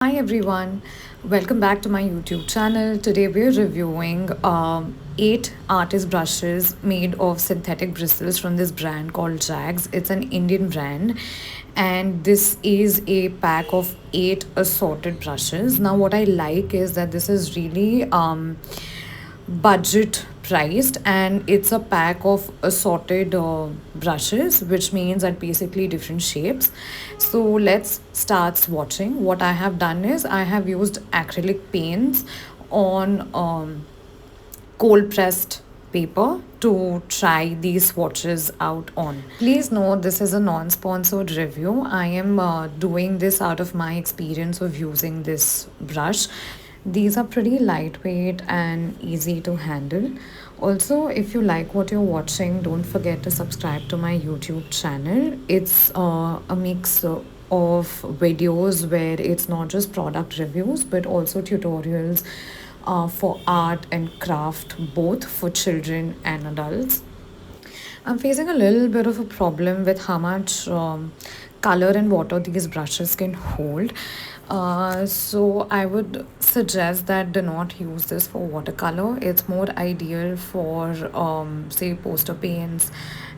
Hi everyone, welcome back to my YouTube channel. Today we're reviewing 8 artist brushes made of synthetic bristles from this brand called Jags. It's an Indian brand, and this is a pack of 8 assorted brushes. Now, what I like is that this is really budget priced, and it's a pack of assorted brushes, which means that basically different shapes. So let's start swatching. What I have done is I have used acrylic paints on cold pressed paper to try these swatches out on. Please note this is a non-sponsored review. I am doing this out of my experience of using this brush. These are pretty lightweight and easy to handle. Also, if you like what you're watching, don't forget to subscribe to my YouTube channel. It's a mix of videos where it's not just product reviews but also tutorials for art and craft, both for children and adults. I'm facing a little bit of a problem with how much color and water these brushes can hold. So I would suggest that do not use this for watercolor. It's more ideal for say poster paints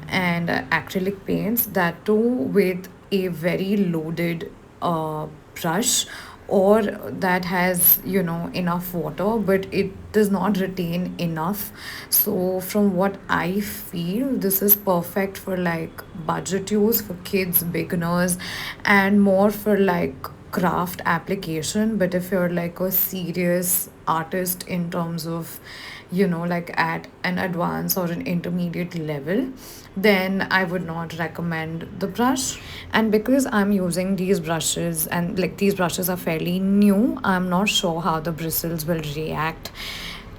and acrylic paints, that too with a very loaded brush, or that has enough water but it does not retain enough. So from what I feel, this is perfect for like budget use for kids, beginners, and more for like craft application. But if you're like a serious artist in terms of like at an advanced or an intermediate level, then I would not recommend the brush. And because I'm using these brushes and like these brushes are fairly new, I'm not sure how the bristles will react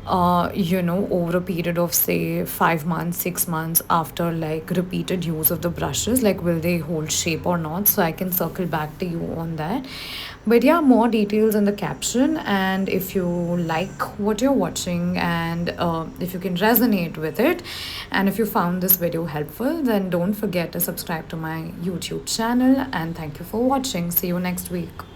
over a period of say 5 months, 6 months after like repeated use of the brushes. Like, will they hold shape or not? So I can circle back to you on that. But yeah, more details in the caption. And if you like what you're watching, and if you can resonate with it, and if you found this video helpful, then don't forget to subscribe to my YouTube channel. And thank you for watching. See you next week.